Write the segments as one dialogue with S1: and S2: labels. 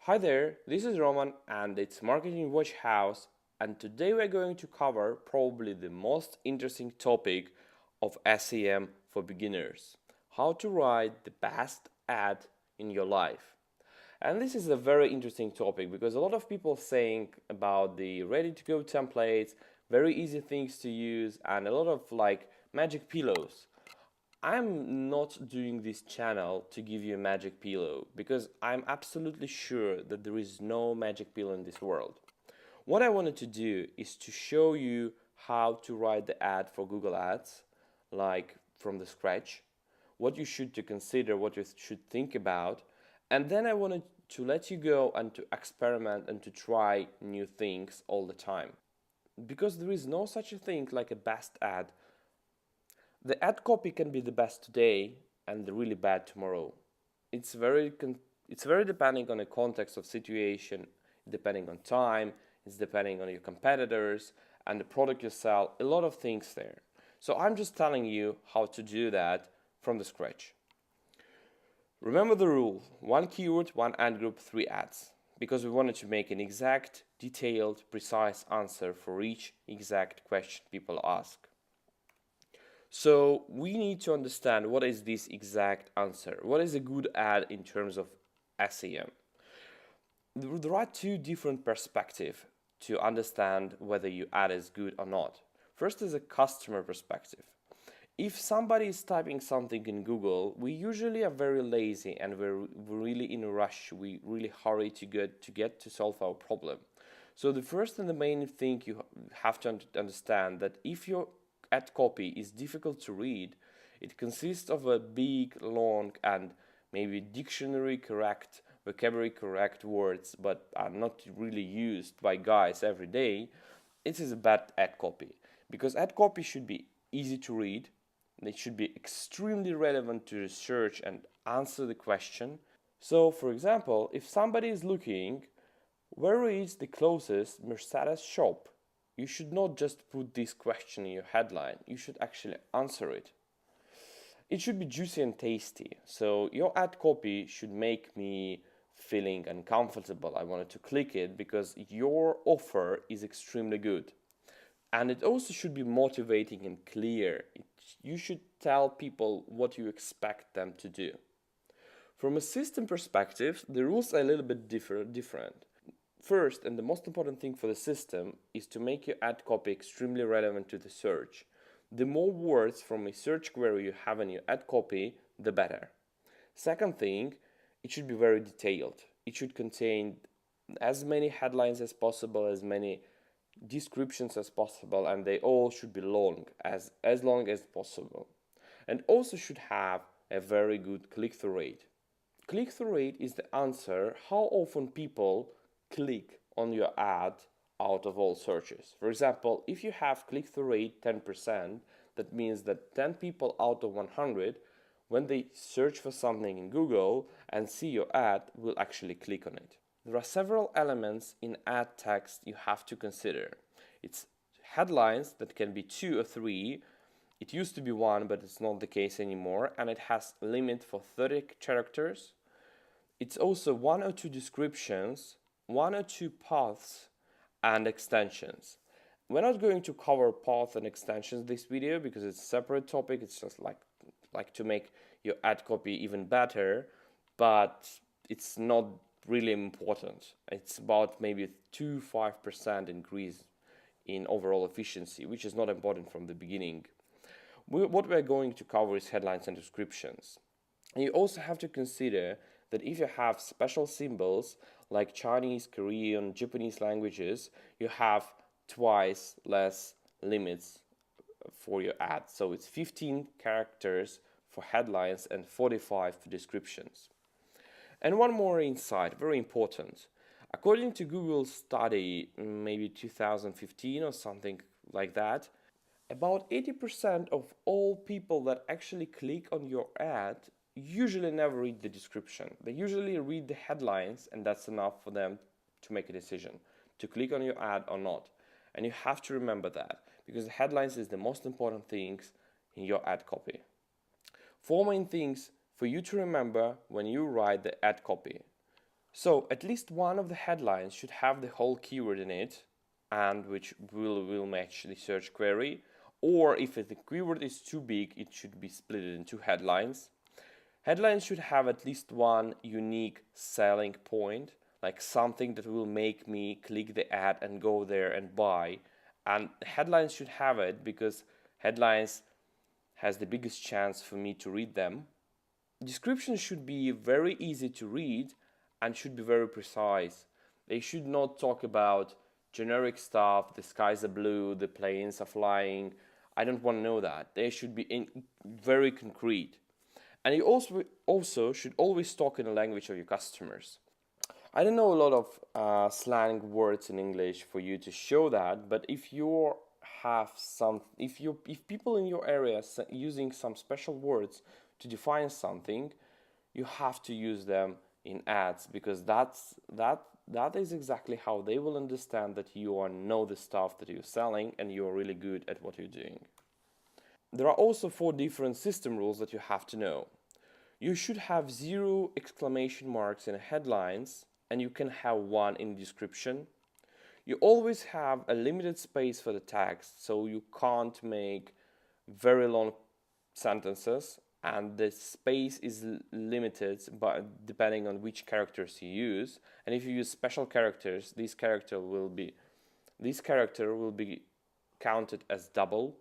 S1: Hi there, this is Roman and it's Marketing Watch House, and today we're going to cover probably the most interesting topic of SEM for beginners: how to write the best ad in your life. And this is a very interesting topic because a lot of people saying about the ready to go templates, very easy things to use, and a lot of like magic pillows. I'm not doing this channel to give you a magic pillow because I'm absolutely sure that there is no magic pillow in this world. What I wanted to do is to show you how to write the ad for Google Ads, like from the scratch, what you should to consider, what you should think about, and then I wanted to let you go and to experiment and to try new things all the time. Because there is no such a thing like a best ad. The ad copy can be the best today and the really bad tomorrow. It's very depending on the context of situation, depending on time, it's depending on your competitors and the product you sell, a lot of things there. So I'm just telling you how to do that from the scratch. Remember the rule: one keyword, one ad group, three ads, because we wanted to make an exact, detailed, precise answer for each exact question people ask. So we need to understand what is this exact answer. What is a good ad in terms of SEM? There are two different perspectives to understand whether your ad is good or not. First is a customer perspective. If somebody is typing something in Google, we usually are very lazy and we're really in a rush. We really hurry to get to solve our problem. So the first and the main thing you have to understand that if your ad copy is difficult to read, it consists of a big, long, and maybe dictionary correct, vocabulary correct words, but are not really used by guys every day. It is a bad ad copy, because ad copy should be easy to read. It should be extremely relevant to research and answer the question. So, for example, if somebody is looking, where is the closest Mercedes shop? You should not just put this question in your headline, you should actually answer it. It should be juicy and tasty, so your ad copy should make me feeling uncomfortable. I wanted to click it because your offer is extremely good. And it also should be motivating and clear. You should tell people what you expect them to do. From a system perspective, the rules are a little bit different. First, and the most important thing for the system, is to make your ad copy extremely relevant to the search. The more words from a search query you have in your ad copy, the better. Second thing, it should be very detailed. It should contain as many headlines as possible, as many descriptions as possible, and they all should be long, as long as possible. And also should have a very good click-through rate. Click-through rate is the answer how often people click on your ad out of all searches. For example, if you have click-through rate 10%, that means that 10 people out of 100, when they search for something in Google and see your ad, will actually click on it. There are several elements in ad text you have to consider. It's headlines that can be 2 or 3. It used to be 1, but it's not the case anymore, and it has a limit for 30 characters. It's also 1 or 2 descriptions, 1 or 2 paths, and extensions. We're not going to cover path and extensions in this video because it's a separate topic. It's just like to make your ad copy even better, but it's not really important. It's about maybe 2-5% increase in overall efficiency, which is not important from the beginning. What we're going to cover is headlines and descriptions. And you also have to consider that if you have special symbols like Chinese, Korean, Japanese languages, you have twice less limits for your ad. So it's 15 characters for headlines and 45 for descriptions. And one more insight, very important. According to Google's study, maybe 2015 or something like that, about 80% of all people that actually click on your ad usually never read the description. They usually read the headlines, and that's enough for them to make a decision to click on your ad or not. And you have to remember that, because the headlines is the most important things in your ad copy. 4 main things for you to remember when you write the ad copy. So at least one of the headlines should have the whole keyword in it, and which will match the search query. Or if the keyword is too big, it should be split into headlines. Headlines should have at least one unique selling point, like something that will make me click the ad and go there and buy. And headlines should have it because headlines has the biggest chance for me to read them. Descriptions should be very easy to read and should be very precise. They should not talk about generic stuff, the skies are blue, the planes are flying. I don't want to know that. They should be very concrete. And you also should always talk in the language of your customers. I don't know a lot of slang words in English for you to show that, but if people in your area using some special words to define something, you have to use them in ads because that is exactly how they will understand that you know the stuff that you're selling and you're really good at what you're doing. There are also 4 different system rules that you have to know. You should have 0 exclamation marks in headlines and you can have 1 in description. You always have a limited space for the text, so you can't make very long sentences, and the space is limited but depending on which characters you use. And if you use special characters, this character will be counted as double.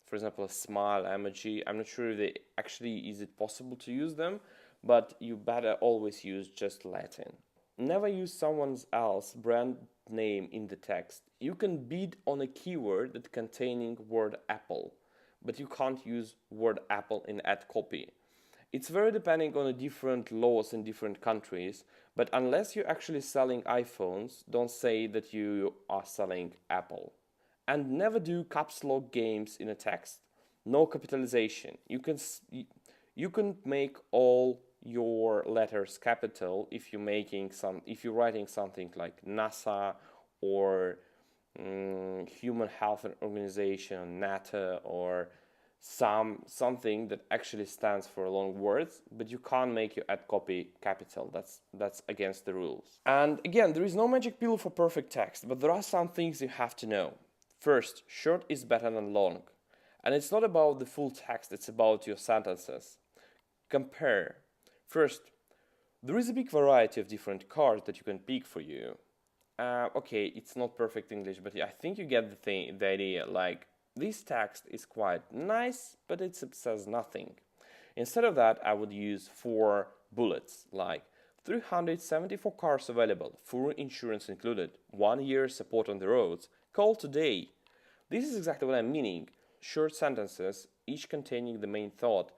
S1: For example, a smile emoji. I'm not sure if they actually is it possible to use them, but you better always use just Latin. Never use someone else's brand name in the text. You can bid on a keyword that containing word apple, but you can't use word apple in ad copy. It's very depending on the different laws in different countries, but unless you're actually selling iPhones, don't say that you are selling Apple. And never do caps lock games in a text. No capitalization. You can make all your letters capital if you're writing something like NASA or Human Health Organization, NATO, or something that actually stands for long words, but you can't make your ad copy capital. That's against the rules. And again, there is no magic pill for perfect text, but there are some things you have to know. First, short is better than long. And it's not about the full text, it's about your sentences. Compare. First, there is a big variety of different cards that you can pick for you. Okay, it's not perfect English, but I think you get the idea. Like, this text is quite nice, but it says nothing. Instead of that, I would use 4 bullets, like 374 cars available, full insurance included, 1 year support on the roads, call today. This is exactly what I'm meaning. Short sentences, each containing the main thought,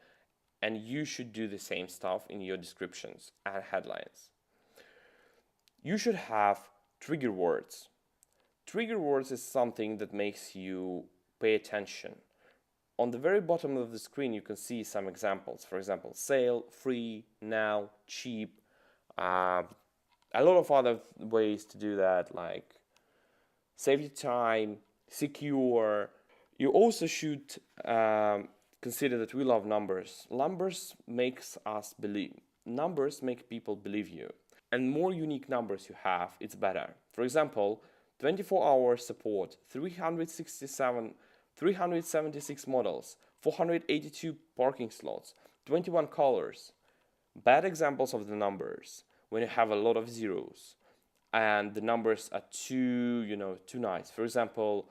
S1: and you should do the same stuff in your descriptions and headlines. You should have trigger words. Trigger words is something that makes you pay attention. On the very bottom of the screen, you can see some examples. For example, sale, free, now, cheap. A lot of other ways to do that, like save your time, secure. You also should consider that we love numbers. Numbers make people believe you. And more unique numbers you have, it's better. For example, 24-hour support, 376 models, 482 parking slots, 21 colors. Bad examples of the numbers when you have a lot of zeros and the numbers are too nice. For example,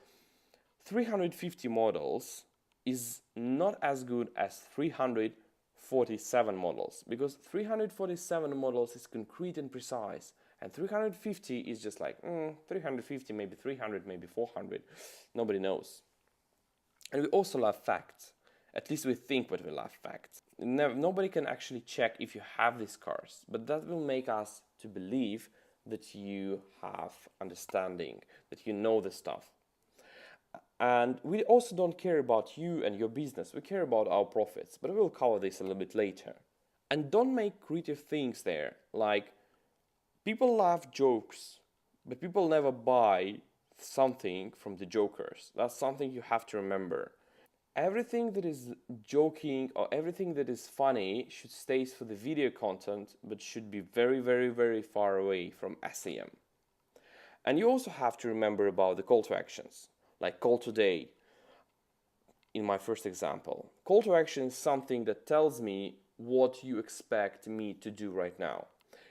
S1: 350 models is not as good as 347 models because 347 models is concrete and precise, and 350 is just like 350, maybe 300, maybe 400. Nobody knows. And we also love facts. At least we think that we love facts. Nobody can actually check if you have these cars, but that will make us to believe that you have understanding, that you know the stuff. And we also don't care about you and your business. We care about our profits, but we'll cover this a little bit later. And don't make creative things there. Like, people love jokes, but people never buy something from the jokers. That's something you have to remember. Everything that is joking or everything that is funny should stay for the video content, but should be very, very, very far away from SEM. And you also have to remember about the call to actions, like call today in my first example. Call to action is something that tells me what you expect me to do right now.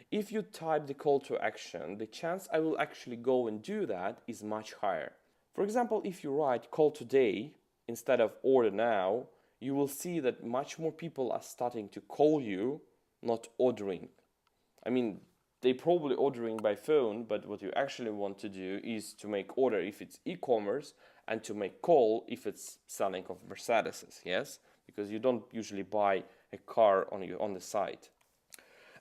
S1: If you type the call to action, the chance I will actually go and do that is much higher. For example, if you write call today instead of order now, you will see that much more people are starting to call you, not ordering. I mean, they probably ordering by phone, but what you actually want to do is to make order if it's e-commerce and to make call if it's selling of Mercedes, yes? Because you don't usually buy a car on the site.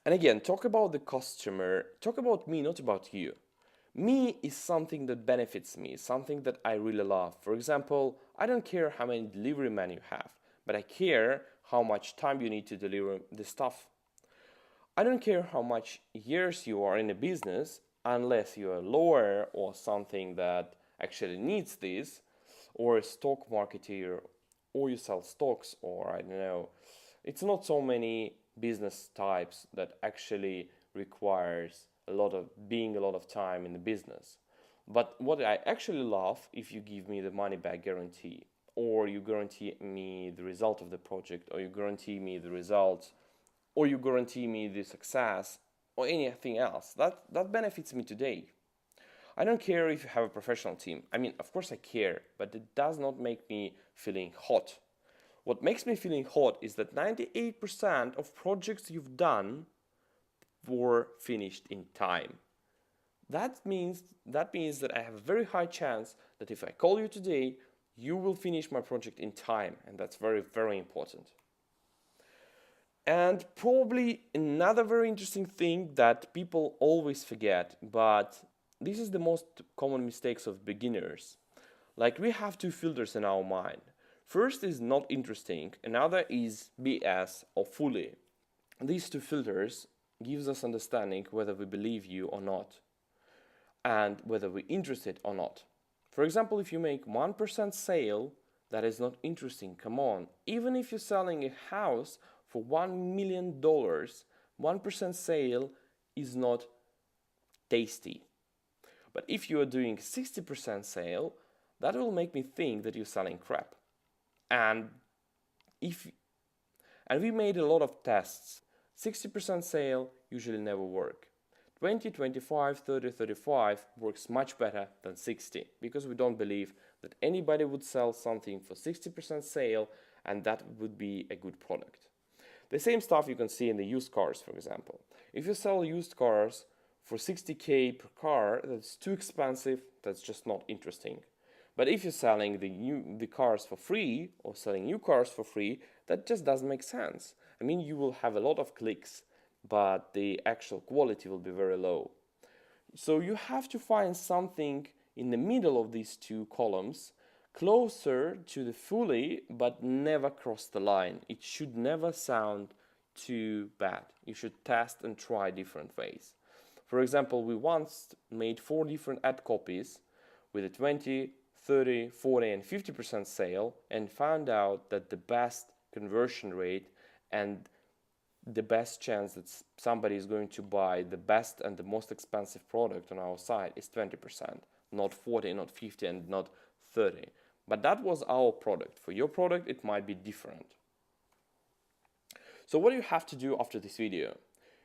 S1: And again, talk about the customer, talk about me, not about you. Me is something that benefits me, something that I really love. For example, I don't care how many delivery men you have, but I care how much time you need to deliver the stuff. I don't care how much years you are in a business, unless you're a lawyer or something that actually needs this, or a stock marketer, or you sell stocks, or I don't know. It's not so many business types that actually requires a lot of time in the business. But what I actually love, if you give me the money back guarantee, or you guarantee me the result of the project, or you guarantee me the results, or you guarantee me the success, or anything else, that benefits me today. I don't care if you have a professional team. I mean, of course I care, but it does not make me feeling hot. What makes me feeling hot is that 98% of projects you've done were finished in time. That means that I have a very high chance that if I call you today, you will finish my project in time, and that's very, very important. And probably another very interesting thing that people always forget, but this is the most common mistakes of beginners. Like, we have two filters in our mind. First is not interesting, another is BS or fully. These two filters gives us understanding whether we believe you or not, and whether we're interested or not. For example, if you make 1% sale, that is not interesting. Come on, even if you're selling a house for $1 million, 1% sale is not tasty. But if you are doing 60% sale, that will make me think that you're selling crap. And we made a lot of tests. 60% sale usually never work. 20, 25, 30, 35 works much better than 60, because we don't believe that anybody would sell something for 60% sale and that would be a good product. The same stuff you can see in the used cars, for example. If you sell used cars for 60K per car, that's too expensive, that's just not interesting. But if you're selling the cars for free, or selling new cars for free, that just doesn't make sense. I mean, you will have a lot of clicks, but the actual quality will be very low. So you have to find something in the middle of these two columns, closer to the fully, but never cross the line. It should never sound too bad. You should test and try different ways. For example, we once made 4 different ad copies with a 20, 30, 40 and 50% sale, and found out that the best conversion rate and the best chance that somebody is going to buy the best and the most expensive product on our site is 20%, not 40, not 50 and not 30. But that was our product. For your product, it might be different. So what do you have to do after this video?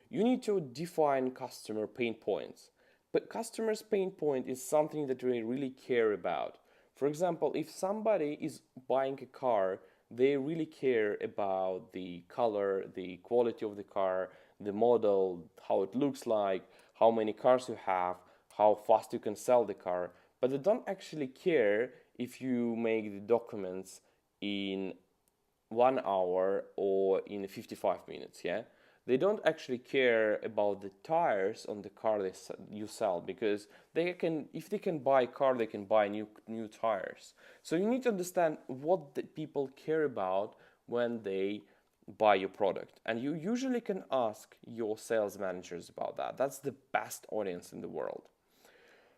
S1: You need to define customer pain points. But customer's pain point is something that we really care about. For example, if somebody is buying a car, they really care about the color, the quality of the car, the model, how it looks like, how many cars you have, how fast you can sell the car. But they don't actually care if you make the documents in 1 hour or in 55 minutes, yeah? They don't actually care about the tires on the car you sell, because if they can buy a car, they can buy new tires. So you need to understand what the people care about when they buy your product. And you usually can ask your sales managers about that. That's the best audience in the world.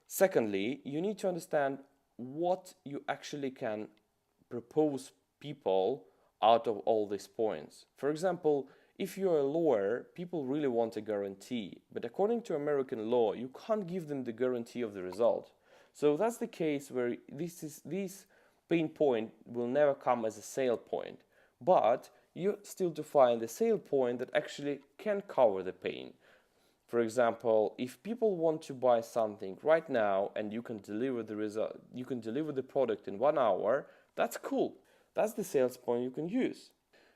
S1: Secondly, you need to understand what you actually can propose people out of all these points. For example, if you're a lawyer, people really want a guarantee, but according to American law, you can't give them the guarantee of the result. So that's the case where this pain point will never come as a sale point, but you still to find the sale point that actually can cover the pain. For example, if people want to buy something right now and you can deliver the result, you can deliver the product in 1 hour, that's cool. That's the sales point you can use.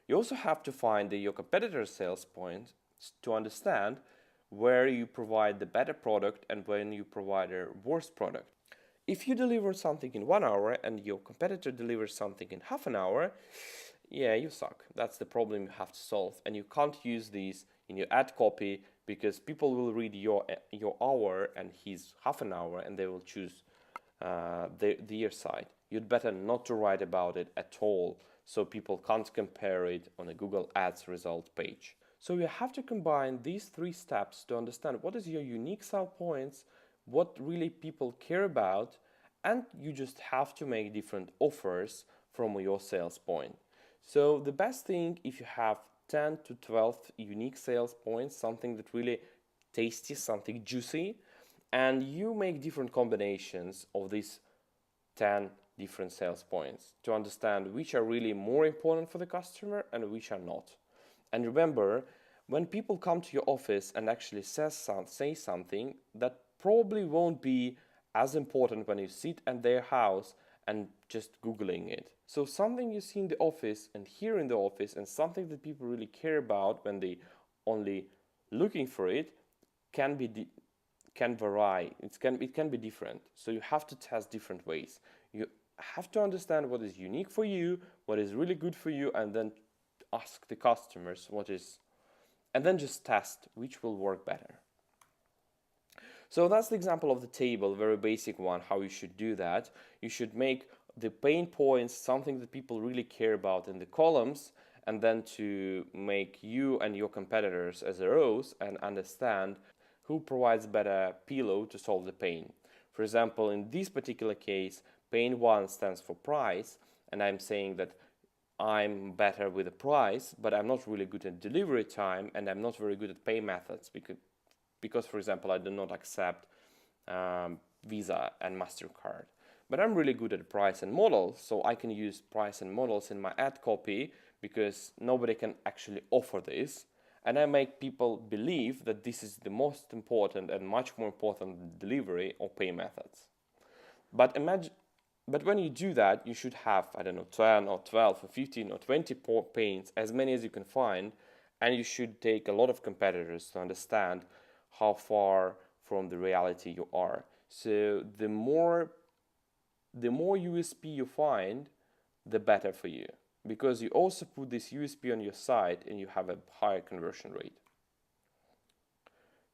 S1: You also have to find your competitor's sales point to understand where you provide the better product and when you provide a worse product. If you deliver something in 1 hour and your competitor delivers something in half an hour, yeah, you suck. That's the problem you have to solve. And you can't use these in your ad copy because people will read your hour and his half an hour and they will choose their side. You'd better not to write about it at all so people can't compare it on a Google Ads result page. So you have to combine these 3 steps to understand what is your unique sell points, what really people care about, and you just have to make different offers from your sales point. So the best thing, if you have 10 to 12 unique sales points, something that really tasty, something juicy, and you make different combinations of these 10 different sales points to understand which are really more important for the customer and which are not. And remember, when people come to your office and actually say something, that probably won't be as important when you sit at their house and just Googling it. So something you see in the office and hear in the office and something that people really care about when they only looking for it can vary. It can be different. So you have to test different ways. You have to understand what is unique for you, what is really good for you, and then ask the customers and then just test which will work better. So that's the example of the table, very basic one, how you should do that. You should make the pain points something that people really care about in the columns, and then to make you and your competitors as rows and understand who provides better pillow to solve the pain. For example, in this particular case, pain 1 stands for price, and I'm saying that I'm better with the price, but I'm not really good at delivery time, and I'm not very good at pay methods because, for example, I do not accept Visa and MasterCard. But I'm really good at price and models, so I can use price and models in my ad copy because nobody can actually offer this. And I make people believe that this is the most important and much more important than delivery or pay methods. But when you do that, you should have, 10 or 12 or 15 or 20 pains, as many as you can find, and you should take a lot of competitors to understand how far from the reality you are. So the more USP you find, the better for you, because you also put this USP on your site and you have a higher conversion rate.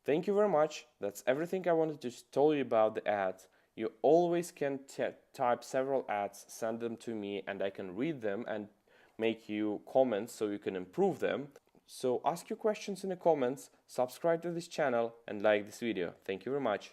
S1: Thank you very much. That's everything I wanted to tell you about the ads. You always can type several ads, send them to me, and I can read them and make you comments so you can improve them. So ask your questions in the comments, subscribe to this channel, and like this video. Thank you very much.